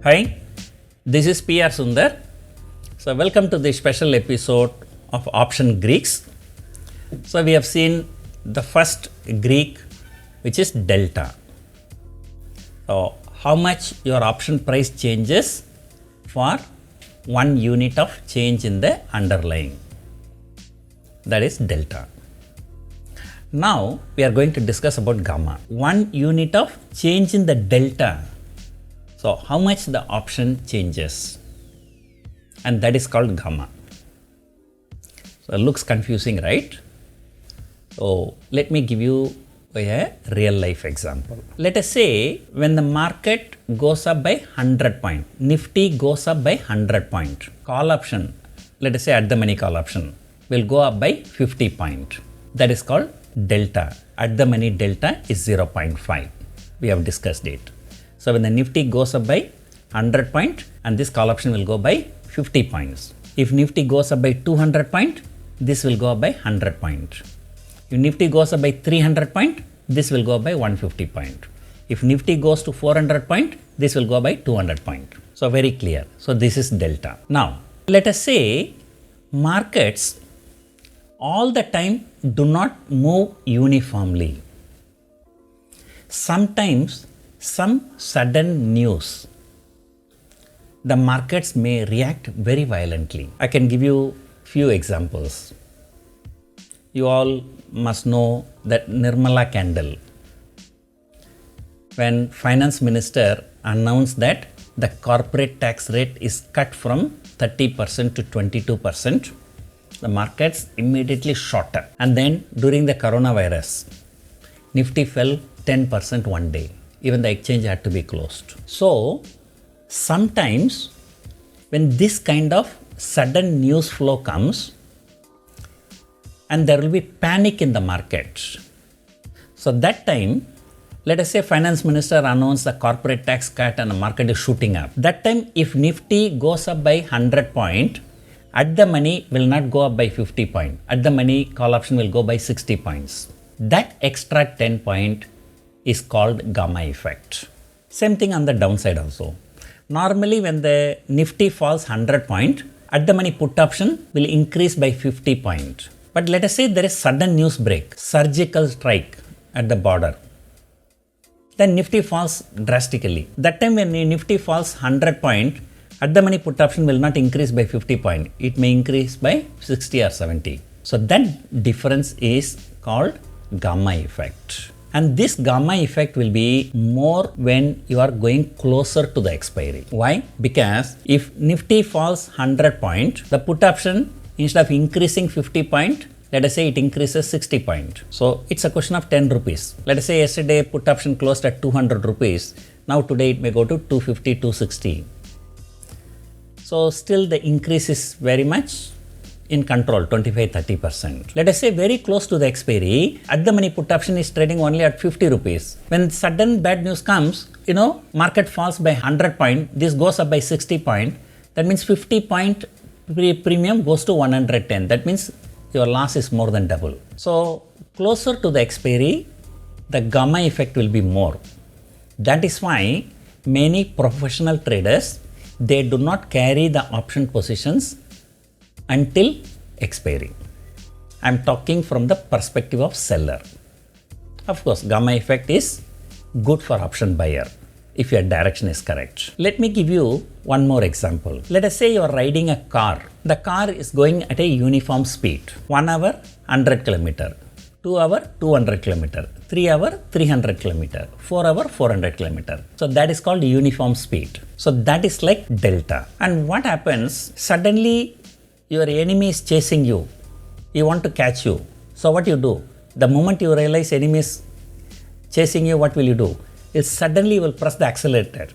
Hi, this is PR Sundar. So welcome to this special episode of Option Greeks. So we have seen the first Greek, which is delta. So how much your option price changes for 1 unit of change in the underlying, that is delta. Now we are going to discuss about gamma. 1 unit of change in the delta. So how much the option changes, and that is called gamma. So it looks confusing, right? So let me give you a real life example. Let us say when the market goes up by 100 point, Nifty goes up by 100 point, call option, let us say at the money call option will go up by 50 point. That is called delta. At the money delta is 0.5. We have discussed it. So when the Nifty goes up by 100 point and this call option will go by 50 points. If Nifty goes up by 200 point, this will go up by 100 point. If Nifty goes up by 300 point, this will go up by 150 point. If Nifty goes to 400 point, this will go by 200 point. So very clear. So this is delta. Now let us say markets all the time do not move uniformly. Sometimes some sudden news, the markets may react very violently. I can give you few examples. You all must know that Nirmala candle. When finance minister announced that the corporate tax rate is cut from 30% to 22%, the markets immediately shot up. And then during the coronavirus, Nifty fell 10% one day. Even the exchange had to be closed. So sometimes when this kind of sudden news flow comes and there will be panic in the market. So that time, let us say finance minister announced the corporate tax cut and the market is shooting up. That time if Nifty goes up by 100 point, at the money will not go up by 50 point. At the money call option will go by 60 points. That extra 10 point is called gamma effect. Same thing on the downside also. Normally when the Nifty falls 100 point, at the money put option will increase by 50 point. But let us say there is sudden news break, surgical strike at the border. Then Nifty falls drastically. That time when Nifty falls 100 point, at the money put option will not increase by 50 point. It may increase by 60 or 70. So that difference is called gamma effect. And this gamma effect will be more when you are going closer to the expiry. Why? Because if Nifty falls 100 point, the put option instead of increasing 50 point, let us say it increases 60 point. So it's a question of 10 rupees. Let us say yesterday put option closed at 200 rupees. Now today it may go to 250, 260. So still the increase is very much in control, 25-30%. Let us say very close to the expiry, at the money put option is trading only at 50 rupees. When sudden bad news comes, market falls by 100 point, this goes up by 60 point, that means 50 point premium goes to 110. That means your loss is more than double. So closer to the expiry, the gamma effect will be more. That is why many professional traders, they do not carry the option positions until expiry. I am talking from the perspective of seller. Of course, gamma effect is good for option buyer if your direction is correct. Let me give you one more example. Let us say you are riding a car. The car is going at a uniform speed. 1 hour, 100 km. 2 hour, 200 km. 3 hour, 300 km. 4 hour, 400 km. So that is called uniform speed. So that is like delta. And what happens? Suddenly your enemy is chasing you. He want to catch you. So what you do? The moment you realize enemy is chasing you, what will you do? Suddenly you will press the accelerator.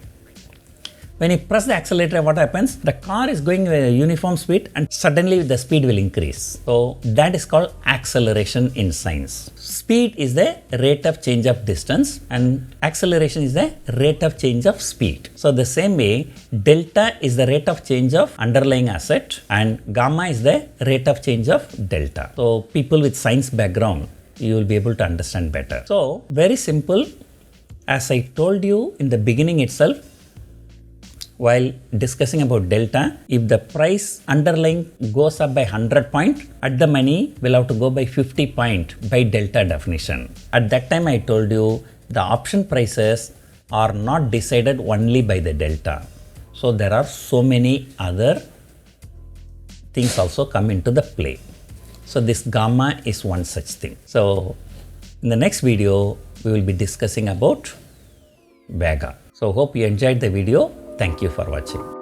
When you press the accelerator, what happens? The car is going at a uniform speed and suddenly the speed will increase. So that is called acceleration in science. Speed is the rate of change of distance and acceleration is the rate of change of speed. So the same way, delta is the rate of change of underlying asset and gamma is the rate of change of delta. So people with science background, you will be able to understand better. So very simple. As I told you in the beginning itself, while discussing about delta, if the price underlying goes up by 100 point, at the money will have to go by 50 point by delta definition. At that time I told you the option prices are not decided only by the delta. So there are so many other things also come into the play. So this gamma is one such thing. So in the next video, we will be discussing about Vega. So hope you enjoyed the video. Thank you for watching.